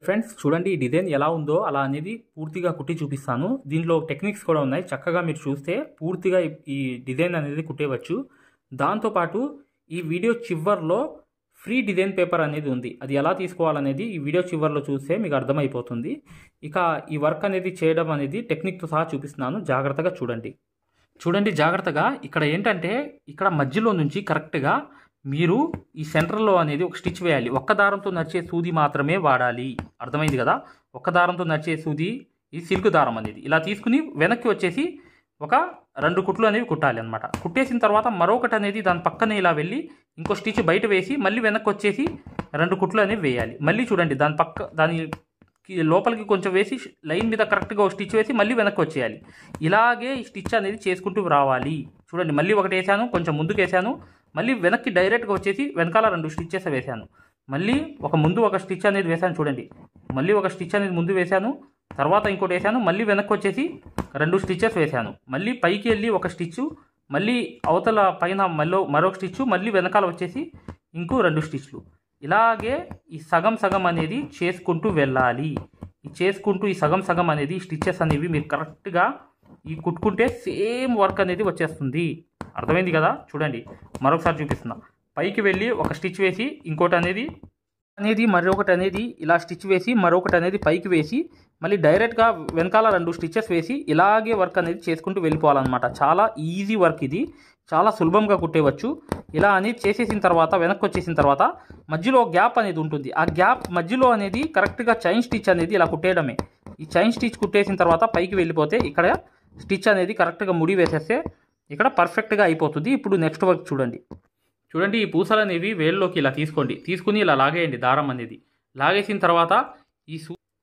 Friends చూడండి ఈ design ఎలా ఉందో అలా అనేది పూర్తిగా కుట్టి చూపిస్తాను. దీనిలో టెక్నిక్స్ కూడా ఉన్నాయి. చక్కగా మీరు చూస్తే పూర్తిగా ఈ డిజైన్ అనేది కుట్టేయవచ్చు. దాంతోపాటు ఈ వీడియో చివర్లో ఫ్రీ డిజైన్ పేపర్ అనేది ఉంది. అది ఎలా తీసుకోవాలనేది ఈ వీడియో చివర్లో చూస్తే మీకు అర్థమైపోతుంది. ఇక ఈ వర్క్ అనేది చేయడం అనేది టెక్నిక్తో సహా చూపిస్తున్నాను. జాగ్రత్తగా చూడండి జాగ్రత్తగా. ఇక్కడ ఏంటంటే ఇక్కడ మధ్యలో నుంచి కరెక్ట్గా మీరు ఈ సెంటర్లో అనేది ఒక స్టిచ్ వేయాలి. ఒక్క దారంతో నడిచే సూది మాత్రమే వాడాలి. అర్థమైంది కదా? ఒక్క దారంతో నడిచే సూది, ఈ సిల్క్ దారం అనేది ఇలా తీసుకుని వెనక్కి వచ్చేసి ఒక 2 కుట్లు అనేవి కుట్టాలి అనమాట. కుట్టేసిన తర్వాత మరొకటి అనేది దాని పక్కనే ఇలా వెళ్ళి ఇంకో స్టిచ్ బయట వేసి మళ్ళీ వెనక్కి వచ్చేసి 2 కుట్లు అనేవి వేయాలి. మళ్ళీ చూడండి దాని లోపలికి కొంచెం వేసి లైన్ మీద కరెక్ట్గా ఒక స్టిచ్ వేసి మళ్ళీ వెనక్కి వచ్చేయాలి. ఇలాగే ఈ స్టిచ్ అనేది చేసుకుంటూ రావాలి. చూడండి మళ్ళీ ఒకటి వేసాను, కొంచెం ముందుకు వేసాను, మళ్ళీ వెనక్కి డైరెక్ట్గా వచ్చేసి వెనకాల 2 స్టిచ్చెస్ వేసాను. మళ్ళీ ముందు ఒక స్టిచ్ అనేది వేసాను. చూడండి మళ్ళీ ఒక స్టిచ్ అనేది ముందు వేసాను, తర్వాత ఇంకోటి వేసాను, మళ్ళీ వెనక్కి వచ్చేసి 2 స్టిచ్చెస్ వేసాను. మళ్ళీ పైకి వెళ్ళి ఒక స్టిచ్, మళ్ళీ అవతల పైన మరొక స్టిచ్, మళ్ళీ వెనకాల వచ్చేసి ఇంకో 2 స్టిచ్లు. ఇలాగే ఈ సగం అనేది చేసుకుంటూ వెళ్ళాలి. ఈ సగం అనేది స్టిచ్చెస్ అనేవి మీరు కరెక్ట్గా ఈ కుట్టుకుంటే సేమ్ వర్క్ అనేది వచ్చేస్తుంది. అర్థమైంది కదా? చూడండి మరొకసారి చూపిస్తున్నా. పైకి వెళ్ళి ఒక స్టిచ్ వేసి ఇంకోటి అనేది మరొకటి అనేది ఇలా స్టిచ్ వేసి మరొకటి అనేది పైకి వేసి మళ్ళీ డైరెక్ట్గా వెనకాల 2 స్టిచ్చెస్ వేసి ఇలాగే వర్క్ అనేది చేసుకుంటూ వెళ్ళిపోవాలన్నమాట. చాలా ఈజీ వర్క్ ఇది, చాలా సులభంగా కుట్టేయవచ్చు. ఇలా అనేది చేసేసిన తర్వాత వెనక్కి వచ్చేసిన తర్వాత మధ్యలో గ్యాప్ అనేది ఉంటుంది. ఆ గ్యాప్ మధ్యలో అనేది కరెక్ట్గా చైన్ స్టిచ్ అనేది ఇలా కుట్టేయడమే. ఈ చైన్ స్టిచ్ కుట్టేసిన తర్వాత పైకి వెళ్ళిపోతే ఇక్కడ స్టిచ్ అనేది కరెక్ట్గా ముడి వేసేస్తే ఇక్కడ పర్ఫెక్ట్గా అయిపోతుంది. ఇప్పుడు నెక్స్ట్ వర్క్ చూడండి ఈ పూసలు అనేవి వేళ్ళలోకి ఇలా తీసుకుని ఇలా లాగేయండి. దారం అనేది లాగేసిన తర్వాత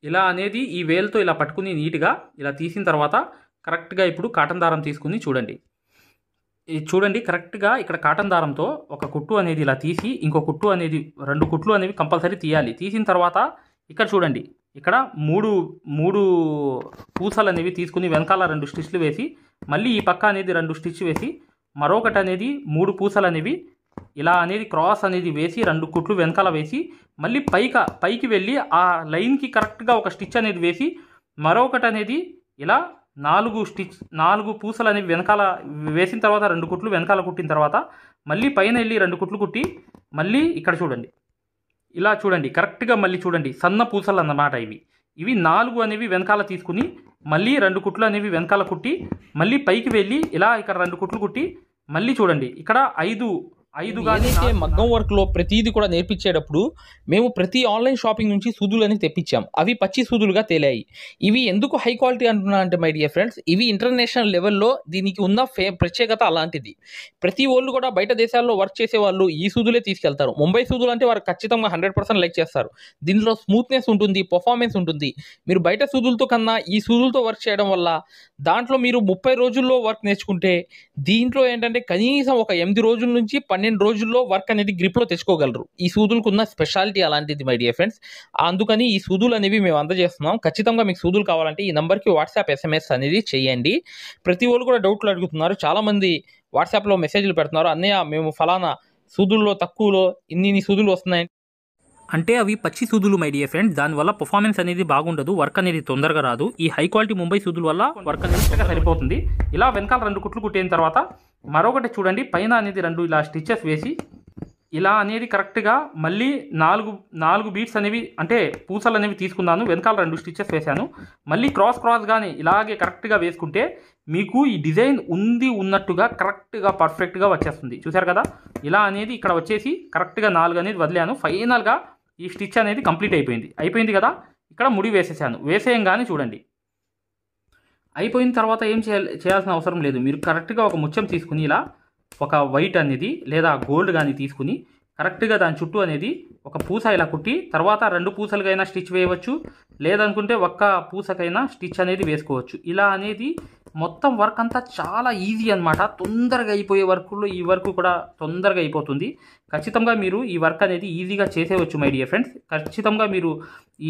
ఇలా అనేది ఈ వేలుతో ఇలా పట్టుకుని నీట్గా ఇలా తీసిన తర్వాత కరెక్ట్గా ఇప్పుడు కాటన్ దారం తీసుకుని చూడండి కరెక్ట్గా ఇక్కడ కాటన్ దారంతో ఒక కుట్టు అనేది ఇలా తీసి ఇంకో కుట్టు అనేది 2 కుట్లు అనేవి కంపల్సరీ తీయాలి. తీసిన తర్వాత ఇక్కడ చూడండి ఇక్కడ మూడు పూసలు అనేవి తీసుకుని వెనకాల 2 స్టిచ్లు వేసి మళ్ళీ ఈ పక్క అనేది 2 స్టిచ్ వేసి మరొకటి అనేది 3 పూసలు అనేవి ఇలా అనేది క్రాస్ అనేది వేసి 2 కుట్లు వెనకాల వేసి మళ్ళీ పైకి వెళ్ళి ఆ లైన్కి కరెక్ట్గా ఒక స్టిచ్ అనేది వేసి మరొకటి అనేది ఇలా 4 పూసలు అనేవి వెనకాల వేసిన తర్వాత 2 కుట్లు వెనకాల కుట్టిన తర్వాత మళ్ళీ పైన వెళ్ళి 2 కుట్లు కుట్టి మళ్ళీ ఇక్కడ ఇలా చూడండి కరెక్ట్గా మళ్ళీ చూడండి సన్న పూసలు అన్నమాట. ఇవి 4 అనేవి వెనకాల తీసుకుని మళ్ళీ 2 కుట్లు అనేవి వెనకాల కుట్టి మళ్ళీ పైకి వెళ్ళి ఇలా ఇక్కడ 2 కుట్లు కుట్టి మళ్ళీ చూడండి ఇక్కడ 5 ఏదైతే మగ్గం వర్క్ లో ప్రతిదీ కూడా నేర్పించేటప్పుడు మేము ప్రతి ఆన్లైన్ షాపింగ్ నుంచి సూదులని తెప్పించాం. అవి పచ్చి సూదులుగా తేలాయి. ఇవి ఎందుకు హై క్వాలిటీ అంటున్నా అంటే మై డియర్ ఫ్రెండ్స్, ఇవి ఇంటర్నేషనల్ లెవెల్లో దీనికి ఉన్న ప్రత్యేకత అలాంటిది. ప్రతి వాళ్ళు కూడా బయట దేశాల్లో వర్క్ చేసే వాళ్ళు ఈ సూదులే తీసుకెళ్తారు. ముంబై సూదులు అంటే వారు ఖచ్చితంగా 100% లైక్ చేస్తారు. దీనిలో స్మూత్నెస్ ఉంటుంది, పర్ఫార్మెన్స్ ఉంటుంది. మీరు బయట సూదులతో కన్నా ఈ సూదులతో వర్క్ చేయడం వల్ల దాంట్లో మీరు 30 రోజుల్లో వర్క్ నేర్చుకుంటే దీంట్లో ఏంటంటే కనీసం ఒక 8 రోజుల నుంచి 12 రోజుల్లో వర్క్ అనేది గ్రిప్లో తెచ్చుకోగలరు. ఈ సూదులకు ఉన్న స్పెషాలిటీ అలాంటిది మై డియర్ ఫ్రెండ్స్. అందుకని ఈ సూదులు అనేవి మేము అందజేస్తున్నాం. ఖచ్చితంగా మీకు సూదులు కావాలంటే ఈ నెంబర్కి వాట్సాప్ SMS అనేది చేయండి. ప్రతి వాళ్ళు కూడా డౌట్లు అడుగుతున్నారు. చాలామంది వాట్సాప్లో మెసేజ్లు పెడుతున్నారు, అన్నయ్య మేము ఫలానా సూదుల్లో తక్కువలో ఇన్ని సూదులు వస్తున్నాయి అంటే అవి పచ్చి సూదులు మై డియర్ ఫ్రెండ్స్. దానివల్ల పర్ఫార్మెన్స్ అనేది బాగుండదు, వర్క్ అనేది తొందరగా రాదు. ఈ హై క్వాలిటీ ముంబై సూదుల వల్ల వర్క్ అనేది సరిపోతుంది. ఇలా వెనకాల 2 కుట్లు కుట్టిన తర్వాత మరొకటి చూడండి పైన అనేది 2 ఇలా స్టిచ్చెస్ వేసి ఇలా అనేది కరెక్ట్గా మళ్ళీ 4 బీట్స్ అనేవి అంటే పూసలు అనేవి తీసుకున్నాను. వెనకాల 2 స్టిచ్చెస్ వేశాను. మళ్ళీ క్రాస్గానే ఇలాగే కరెక్ట్గా వేసుకుంటే మీకు ఈ డిజైన్ ఉన్నట్టుగా కరెక్ట్గా పర్ఫెక్ట్గా వచ్చేస్తుంది. చూసారు కదా? ఇలా అనేది ఇక్కడ వచ్చేసి కరెక్ట్గా 4 అనేది వదిలాను. ఫైనల్గా ఈ స్టిచ్ అనేది కంప్లీట్ అయిపోయింది కదా? ఇక్కడ ముడి వేసేసాను. వేసేయంగానే చూడండి అయిపోయిన తర్వాత ఏం చేయాల్సిన అవసరం లేదు. మీరు కరెక్ట్గా ఒక ముత్యం తీసుకుని ఇలా ఒక వైట్ అనేది లేదా గోల్డ్ కానీ తీసుకుని కరెక్ట్గా దాని చుట్టూ అనేది ఒక పూస ఇలా కుట్టి తర్వాత 2 పూసలకైనా స్టిచ్ వేయవచ్చు, లేదనుకుంటే ఒక్క పూసకైనా స్టిచ్ అనేది వేసుకోవచ్చు. ఇలా అనేది మొత్తం వర్క్ అంతా చాలా ఈజీ అనమాట. తొందరగా అయిపోయే వర్క్లో ఈ వర్క్ కూడా తొందరగా అయిపోతుంది. ఖచ్చితంగా మీరు ఈ వర్క్ అనేది ఈజీగా చేసేయవచ్చు మై డియర్ ఫ్రెండ్స్. ఖచ్చితంగా మీరు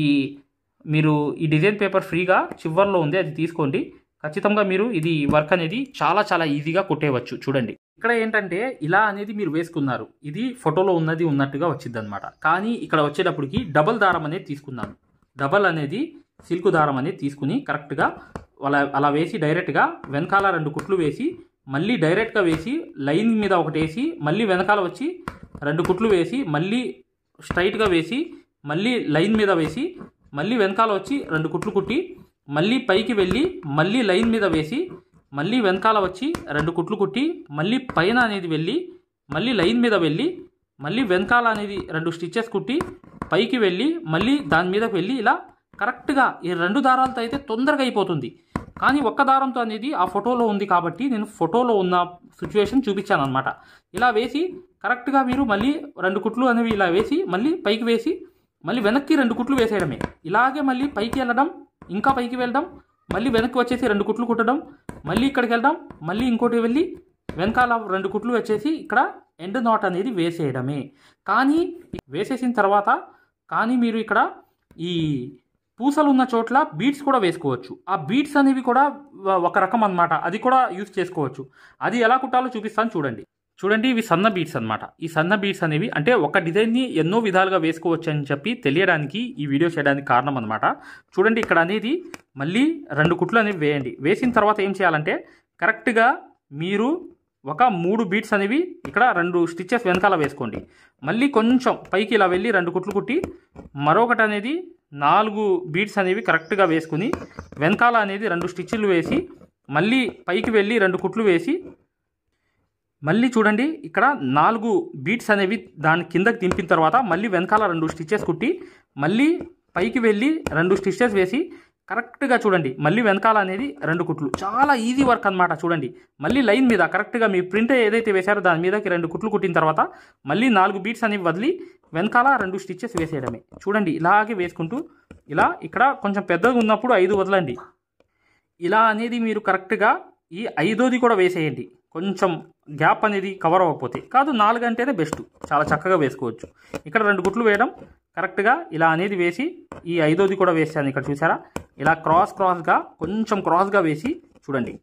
ఈ డిజైన్ పేపర్ ఫ్రీగా చివర్లో ఉంది, అది తీసుకోండి. ఖచ్చితంగా మీరు ఇది వర్క్ అనేది చాలా చాలా ఈజీగా కుట్టేయవచ్చు. చూడండి ఇక్కడ ఏంటంటే ఇలా అనేది మీరు వేసుకున్నారు, ఇది ఫోటోలో ఉన్నట్టుగా వచ్చింది అనమాట. కానీ ఇక్కడ వచ్చేటప్పటికి డబల్ దారం అనేది తీసుకున్నాను. డబల్ అనేది సిల్క్ దారం అనేది తీసుకుని కరెక్ట్గా అలా వేసి డైరెక్ట్గా వెనకాల 2 కుట్లు వేసి మళ్ళీ డైరెక్ట్గా వేసి లైన్ మీద ఒకటి వేసి మళ్ళీ వెనకాల వచ్చి 2 కుట్లు వేసి మళ్ళీ స్ట్రైట్గా వేసి మళ్ళీ లైన్ మీద వేసి మళ్ళీ వెనకాల వచ్చి 2 కుట్లు కుట్టి మళ్ళీ పైకి వెళ్ళి మళ్ళీ లైన్ మీద వేసి మళ్ళీ వెనకాల వచ్చి 2 కుట్లు కుట్టి మళ్ళీ పైన అనేది వెళ్ళి మళ్ళీ లైన్ మీద వెళ్ళి మళ్ళీ వెనకాల అనేది 2 స్టిచెస్ కుట్టి పైకి వెళ్ళి మళ్ళీ దాని మీదకి వెళ్ళి ఇలా కరెక్ట్గా ఈ 2 దారాలతో అయితే తొందరగా అయిపోతుంది. కానీ ఒక్క దారంతో అనేది ఆ ఫోటోలో ఉంది కాబట్టి నేను ఫోటోలో ఉన్న సిచ్యువేషన్ చూపించాను అనమాట. ఇలా వేసి కరెక్ట్గా మీరు మళ్ళీ 2 కుట్లు అనేవి ఇలా వేసి మళ్ళీ పైకి వేసి మళ్ళీ వెనక్కి 2 కుట్లు వేసేయడమే. ఇలాగే మళ్ళీ పైకి వెళ్ళడం, ఇంకా పైకి వెళ్ళడం, మళ్ళీ వెనక్కి వచ్చేసి 2 కుట్లు కుట్టడం, మళ్ళీ ఇక్కడికి వెళ్ళడం, మళ్ళీ ఇంకోటి వెళ్ళి వెనకాల 2 కుట్లు వచ్చేసి ఇక్కడ ఎండ్ నాట్ అనేది వేసేయడమే. కానీ వేసేసిన తర్వాత మీరు ఇక్కడ ఈ పూసలు ఉన్న చోట్ల బీడ్స్ కూడా వేసుకోవచ్చు. ఆ బీడ్స్ అనేవి కూడా ఒక రకం అన్నమాట, అది కూడా యూజ్ చేసుకోవచ్చు. అది ఎలా కుట్టాలో చూపిస్తాను చూడండి. ఇవి సన్న బీడ్స్ అనమాట. ఈ సన్న బీడ్స్ అనేవి అంటే ఒక డిజైన్ని ఎన్నో విధాలుగా వేసుకోవచ్చు అని చెప్పి తెలియడానికి ఈ వీడియో చేయడానికి కారణం అనమాట. చూడండి, ఇక్కడ అనేది మళ్ళీ 2 కుట్లు అనేవి వేయండి. వేసిన తర్వాత ఏం చేయాలంటే కరెక్ట్గా మీరు ఒక 3 బీడ్స్ అనేవి ఇక్కడ 2 స్టిచెస్ వెనకాల వేసుకోండి. మళ్ళీ కొంచెం పైకి ఇలా వెళ్ళి 2 కుట్లు కుట్టి మరొకటి అనేది 4 బీడ్స్ అనేవి కరెక్ట్గా వేసుకుని వెనకాల అనేది 2 స్టిచ్లు వేసి మళ్ళీ పైకి వెళ్ళి 2 కుట్లు వేసి మళ్ళీ చూడండి ఇక్కడ 4 బీడ్స్ అనేవి దాని కిందకి దింపిన తర్వాత మళ్ళీ వెనకాల 2 స్టిచెస్ కుట్టి మళ్ళీ పైకి వెళ్ళి 2 స్టిచెస్ వేసి కరెక్ట్గా చూడండి మళ్ళీ వెనకాల అనేది 2 కుట్లు. చాలా ఈజీ వర్క్ అనమాట. చూడండి, మళ్ళీ లైన్ మీద కరెక్ట్గా మీ ప్రింట్ ఏదైతే వేశారో దాని మీదకి 2 కుట్లు కుట్టిన తర్వాత మళ్ళీ 4 బీడ్స్ అనేవి వదిలి వెనకాల 2 స్టిచెస్ వేసేయడమే. చూడండి, ఇలాగే వేసుకుంటూ ఇలా ఇక్కడ కొంచెం పెద్దగా ఉన్నప్పుడు 5 వదలండి. ఇలా అనేది మీరు కరెక్ట్గా ఈ 5వది కూడా వేసేయండి. కొంచెం గ్యాప్ అనేది కవర్ అవ్వకపోతే కాదు, 4 అంటేనే బెస్ట్, చాలా చక్కగా వేసుకోవచ్చు. ఇక్కడ 2 కుట్లు వేయడం కరెక్ట్గా ఇలా అనేది వేసి ఈ 5వది కూడా వేసాను. ఇక్కడ చూసారా, ఇలా క్రాస్గా కొంచెం క్రాస్గా వేసి చూడండి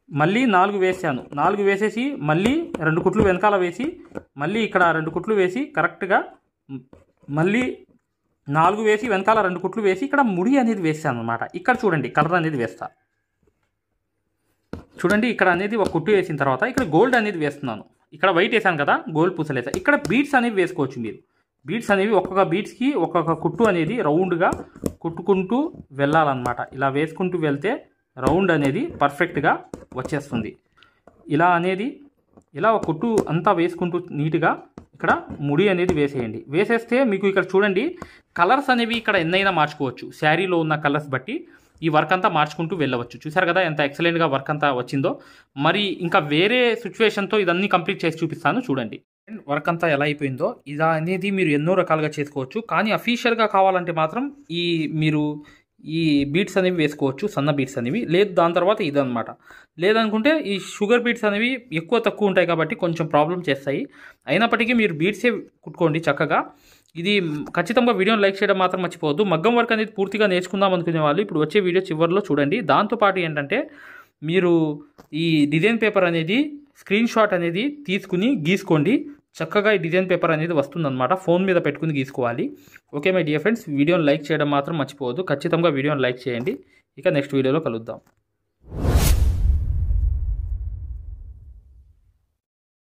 మళ్ళీ 4 వేసాను. 4 వేసేసి మళ్ళీ 2 కుట్లు వెనకాల వేసి మళ్ళీ ఇక్కడ 2 కుట్లు వేసి కరెక్ట్గా మళ్ళీ 4 వేసి వెనకాల 2 కుట్లు వేసి ఇక్కడ ముడి అనేది వేసాను అనమాట. ఇక్కడ చూడండి కలర్ అనేది వేస్తా. చూడండి, ఇక్కడ అనేది ఒక కుట్టు వేసిన తర్వాత ఇక్కడ గోల్డ్ అనేది వేస్తున్నాను. ఇక్కడ వైట్ వేసాను కదా, గోల్డ్ పూసలు వేసా. ఇక్కడ బీడ్స్ అనేవి వేసుకోవచ్చు మీరు. బీడ్స్ అనేవి ఒక్కొక్క బీడ్స్కి ఒక్కొక్క కుట్టు అనేది రౌండ్గా కుట్టుకుంటూ వెళ్ళాలన్నమాట. ఇలా వేసుకుంటూ వెళ్తే రౌండ్ అనేది పర్ఫెక్ట్గా వచ్చేస్తుంది. ఇలా అనేది ఇలా ఒక కుట్టు అంతా వేసుకుంటూ నీట్గా ఇక్కడ ముడి అనేది వేసేయండి. వేసేస్తే మీకు ఇక్కడ చూడండి కలర్స్ అనేవి ఇక్కడ ఎన్నైనా మార్చుకోవచ్చు. శారీలో ఉన్న కలర్స్ బట్టి ఈ వర్క్ అంతా మార్చుకుంటూ వెళ్ళవచ్చు. చూసారు కదా ఎంత ఎక్సలెంట్గా వర్క్ అంతా వచ్చిందో. మరి ఇంకా వేరే సిచ్యువేషన్తో ఇదన్నీ కంప్లీట్ చేసి చూపిస్తాను చూడండి. వర్క్ అంతా ఎలా అయిపోయిందో ఇలా అనేది మీరు ఎన్నో రకాలుగా చేసుకోవచ్చు. కానీ అఫీషియల్గా కావాలంటే మాత్రం మీరు ఈ బీడ్స్ అనేవి వేసుకోవచ్చు, సన్న బీడ్స్ అనేవి. లేదు దాని తర్వాత ఇదనమాట. లేదనుకుంటే ఈ షుగర్ బీడ్స్ అనేవి ఎక్కువ తక్కువ ఉంటాయి కాబట్టి కొంచెం ప్రాబ్లం చేస్తాయి. అయినప్పటికీ మీరు బీడ్సే కుట్టుకోండి చక్కగా. ఇది ఖచ్చితంగా వీడియోని లైక్ చేయడం మాత్రం మర్చిపోవద్దు. మగ్గం వర్క్ అనేది పూర్తిగా నేర్చుకుందాం అనుకునే వాళ్ళు ఇప్పుడు వచ్చే వీడియో చివరిలో చూడండి. దాంతోపాటు ఏంటంటే మీరు ఈ డిజైన్ పేపర్ అనేది స్క్రీన్ షాట్ అనేది తీసుకుని గీసుకోండి. చక్కగా ఈ డిజైన్ పేపర్ అనేది వస్తుందన్నమాట. ఫోన్ మీద పెట్టుకుని గీసుకోవాలి. ఓకే మై డియర్ ఫ్రెండ్స్, వీడియోని లైక్ చేయడం మాత్రం మర్చిపోవద్దు. ఖచ్చితంగా వీడియోని లైక్ చేయండి. ఇక నెక్స్ట్ వీడియోలో కలుద్దాం.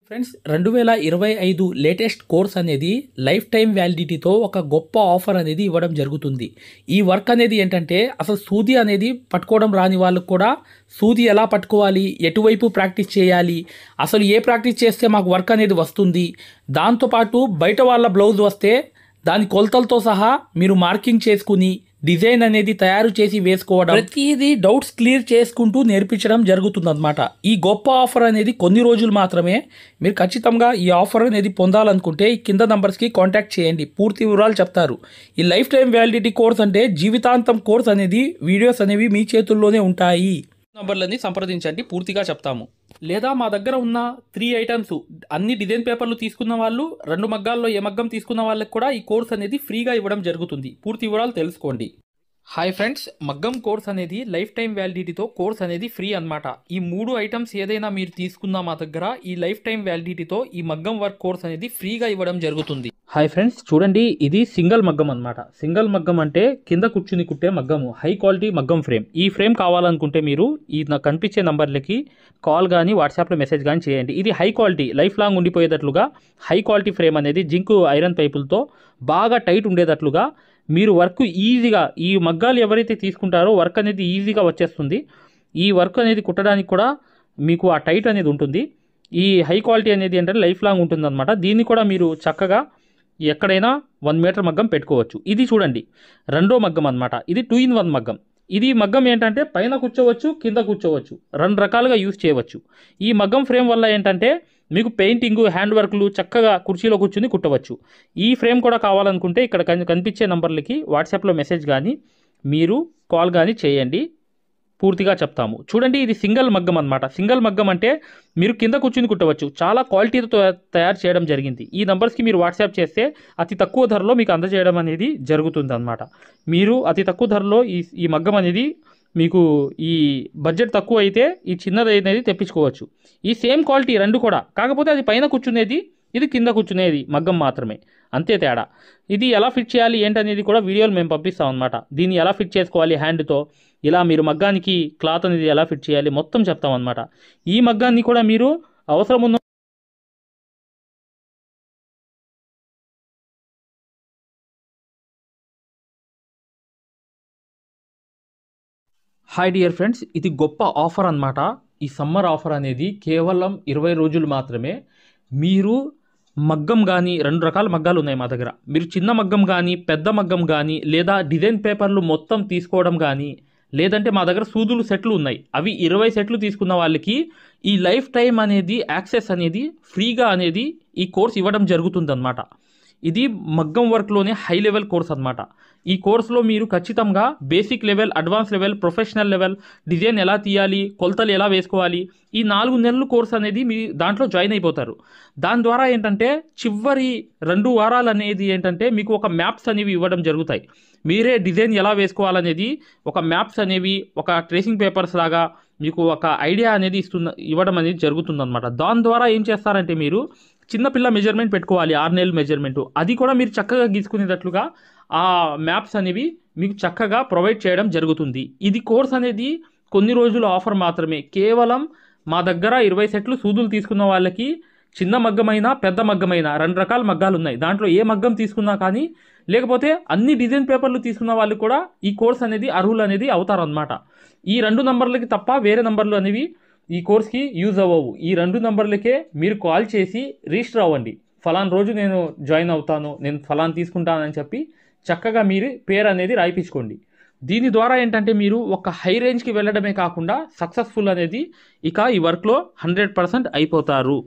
ఫ్రెండ్స్, 2025 లేటెస్ట్ కోర్స్ అనేది లైఫ్ టైం వ్యాలిడిటీతో ఒక గొప్ప ఆఫర్ అనేది ఇవ్వడం జరుగుతుంది. ఈ వర్క్ అనేది ఏంటంటే అసలు సూది అనేది పట్టుకోవడం రాని వాళ్ళకు కూడా సూది ఎలా పట్టుకోవాలి, ఎటువైపు ప్రాక్టీస్ చేయాలి, అసలు ఏ ప్రాక్టీస్ చేస్తే మాకు వర్క్ అనేది వస్తుంది, దాంతోపాటు బయట వాళ్ళ బ్లౌజ్ వస్తే దాని కొలతలతో సహా మీరు మార్కింగ్ చేసుకుని డిజైన్ అనేది తయారు చేసి వేసుకోవడం, ప్రతిదీ డౌట్స్ క్లియర్ చేసుకుంటూ నేర్పించడం జరుగుతుందన్నమాట. ఈ గొప్ప ఆఫర్ అనేది కొన్ని రోజులు మాత్రమే. మీరు ఖచ్చితంగా ఈ ఆఫర్ అనేది పొందాలనుకుంటే ఈ కింద నంబర్స్కి కాంటాక్ట్ చేయండి, పూర్తి వివరాలు చెప్తారు. ఈ లైఫ్ టైం వ్యాలిడిటీ కోర్స్ అంటే జీవితాంతం కోర్స్ అనేది వీడియోస్ అనేవి మీ చేతుల్లోనే ఉంటాయి. నంబర్లని సంప్రదించండి, పూర్తిగా చెప్తాము. లేదా మా దగ్గర ఉన్న 3 ఐటమ్స్ అన్ని డిజైన్ పేపర్లు తీసుకున్న వాళ్ళు, 2 మగ్గాల్లో ఏ మగ్గం తీసుకున్న వాళ్ళకి కూడా ఈ కోర్స్ అనేది ఫ్రీగా ఇవ్వడం జరుగుతుంది. పూర్తి వివరాలు తెలుసుకోండి. హాయ్ ఫ్రెండ్స్, మగ్గం కోర్స్ అనేది లైఫ్ టైం వ్యాలిడిటీతో కోర్స్ అనేది ఫ్రీ అన్నమాట. ఈ 3 ఐటమ్స్ ఏదైనా మీరు తీసుకున్నా మా దగ్గర ఈ లైఫ్ టైం వ్యాలిడిటీతో ఈ మగ్గం వర్క్ కోర్స్ అనేది ఫ్రీగా ఇవ్వడం జరుగుతుంది. హాయ్ ఫ్రెండ్స్, చూడండి ఇది సింగిల్ మగ్గం అనమాట. సింగిల్ మగ్గం అంటే కింద కూర్చుని కుట్టే మగ్గము, హై క్వాలిటీ మగ్గం ఫ్రేమ్. ఈ ఫ్రేమ్ కావాలనుకుంటే మీరు ఈ నాకు కనిపించే నంబర్లకి కాల్ కానీ వాట్సాప్లో మెసేజ్ కానీ చేయండి. ఇది హై క్వాలిటీ, లైఫ్ లాంగ్ ఉండిపోయేటట్లుగా హై క్వాలిటీ ఫ్రేమ్ అనేది జింక్ ఐరన్ పైపులతో బాగా టైట్ ఉండేటట్లుగా మీరు వర్క్ ఈజీగా, ఈ మగ్గాలు ఎవరైతే తీసుకుంటారో వర్క్ అనేది ఈజీగా వచ్చేస్తుంది. ఈ వర్క్ అనేది కుట్టడానికి కూడా మీకు ఆ టైట్ అనేది ఉంటుంది. ఈ హై క్వాలిటీ అనేది ఏంటంటే లైఫ్ లాంగ్ ఉంటుంది అనమాట. దీన్ని కూడా మీరు చక్కగా ఎక్కడైనా 1 మీటర్ మగ్గం పెట్టుకోవచ్చు. ఇది చూడండి రెండో మగ్గం అనమాట. ఇది 2-in-1 మగ్గం. ఇది మగ్గం ఏంటంటే పైన కూర్చోవచ్చు, కింద కూర్చోవచ్చు, 2 రకాలుగా యూజ్ చేయవచ్చు. ఈ మగ్గం ఫ్రేమ్ వల్ల ఏంటంటే మీకు పెయింటింగ్, హ్యాండ్ వర్క్లు చక్కగా కుర్చీలో కూర్చుని కుట్టవచ్చు. ఈ ఫ్రేమ్ కూడా కావాలనుకుంటే ఇక్కడ కనిపించే నంబర్లకి వాట్సాప్లో మెసేజ్ కానీ మీరు కాల్ కానీ చేయండి, పూర్తిగా చెప్తాము. చూడండి ఇది సింగిల్ మగ్గం అనమాట. సింగిల్ మగ్గం అంటే మీరు కింద కూర్చుని కుట్టవచ్చు. చాలా క్వాలిటీతో తయారు చేయడం జరిగింది. ఈ నంబర్స్కి మీరు వాట్సాప్ చేస్తే అతి తక్కువ ధరలో మీకు అందజేయడం అనేది జరుగుతుంది అనమాట. మీరు అతి తక్కువ ధరలో ఈ మగ్గం అనేది మీకు ఈ బడ్జెట్ తక్కువ అయితే ఈ చిన్నది అనేది తెప్పించుకోవచ్చు. ఈ సేమ్ క్వాలిటీ రెండు కూడా, కాకపోతే అది పైన కూర్చునేది, ఇది కింద కూర్చునేది మగ్గం మాత్రమే, అంతే తేడా. ఇది ఎలా ఫిట్ చేయాలి ఏంటనేది కూడా వీడియోలు మేము పంపిస్తాం అనమాట. దీన్ని ఎలా ఫిట్ చేసుకోవాలి హ్యాండ్తో, ఇలా మీరు మగ్గానికి క్లాత్ అనేది ఎలా ఫిట్ చేయాలి మొత్తం చెప్తాం అనమాట. ఈ మగ్గాన్ని కూడా మీరు అవసరం ఉన్న హాయ్ డియర్ ఫ్రెండ్స్, ఇది గొప్ప ఆఫర్ అనమాట. ఈ సమ్మర్ ఆఫర్ అనేది కేవలం 20 రోజులు మాత్రమే. మీరు మగ్గం కానీ 2 రకాల మగ్గాలు ఉన్నాయి మా దగ్గర. మీరు చిన్న మగ్గం కానీ, పెద్ద మగ్గం కానీ, లేదా డిజైన్ పేపర్లు మొత్తం తీసుకోవడం కానీ, లేదంటే మా దగ్గర సూదులు సెట్లు ఉన్నాయి. అవి 20 సెట్లు తీసుకున్న వాళ్ళకి ఈ లైఫ్ టైం అనేది యాక్సెస్ అనేది ఫ్రీగా అనేది ఈ కోర్స్ ఇవ్వడం జరుగుతుందన్నమాట. ఇది మగ్గం వర్క్లోనే హై లెవెల్ కోర్స్ అనమాట. ఈ కోర్సులో మీరు ఖచ్చితంగా basic level, advance level, professional level, design ఎలా తీయాలి, కొలతలు ఎలా వేసుకోవాలి, ఈ 4 నెలలు కోర్స్ అనేది మీ దాంట్లో జాయిన్ అయిపోతారు. దాని ద్వారా ఏంటంటే చివరి 2 వారాలు అనేది ఏంటంటే మీకు ఒక మ్యాప్స్ అనేవి ఇవ్వడం జరుగుతాయి. మీరే డిజైన్ ఎలా వేసుకోవాలనేది ఒక మ్యాప్స్ అనేవి, ఒక ట్రేసింగ్ పేపర్స్ లాగా మీకు ఒక ఐడియా అనేది ఇవ్వడం అనేది జరుగుతుందన్నమాట. దాని ద్వారా ఏం చేస్తారంటే మీరు చిన్నపిల్ల మెజర్మెంట్ పెట్టుకోవాలి, 6 నెలల మెజర్మెంట్, అది కూడా మీరు చక్కగా గీసుకునేటట్లుగా ఆ మ్యాప్స్ అనేవి మీకు చక్కగా ప్రొవైడ్ చేయడం జరుగుతుంది. ఇది కోర్స్ అనేది కొన్ని రోజుల ఆఫర్ మాత్రమే. కేవలం మా దగ్గర 20 సెట్లు సూదులు తీసుకున్న వాళ్ళకి చిన్న మగ్గమైనా పెద్ద మగ్గమైనా 2 రకాల మగ్గాలు ఉన్నాయి. దాంట్లో ఏ మగ్గం తీసుకున్నా కానీ, లేకపోతే అన్ని డిజైన్ పేపర్లు తీసుకున్న వాళ్ళు కూడా ఈ కోర్స్ అనేది అర్హులు అనేది అవుతారనమాట. ఈ 2 నంబర్లకి తప్ప వేరే నంబర్లు అనేవి ఈ కోర్స్కి యూజ్ అవ్వవు. ఈ 2 నంబర్లకే మీరు కాల్ చేసి రిజిస్టర్ అవ్వండి. ఫలానా రోజు నేను జాయిన్ అవుతాను, నేను ఫలానా తీసుకుంటానని చెప్పి చక్కగా మీరు పేరు అనేది రాయిపించుకోండి. దీని ద్వారా ఏంటంటే మీరు ఒక హై రేంజ్కి వెళ్ళడమే కాకుండా సక్సెస్ఫుల్ అనేది ఇక ఈ వర్క్లో 100% అయిపోతారు.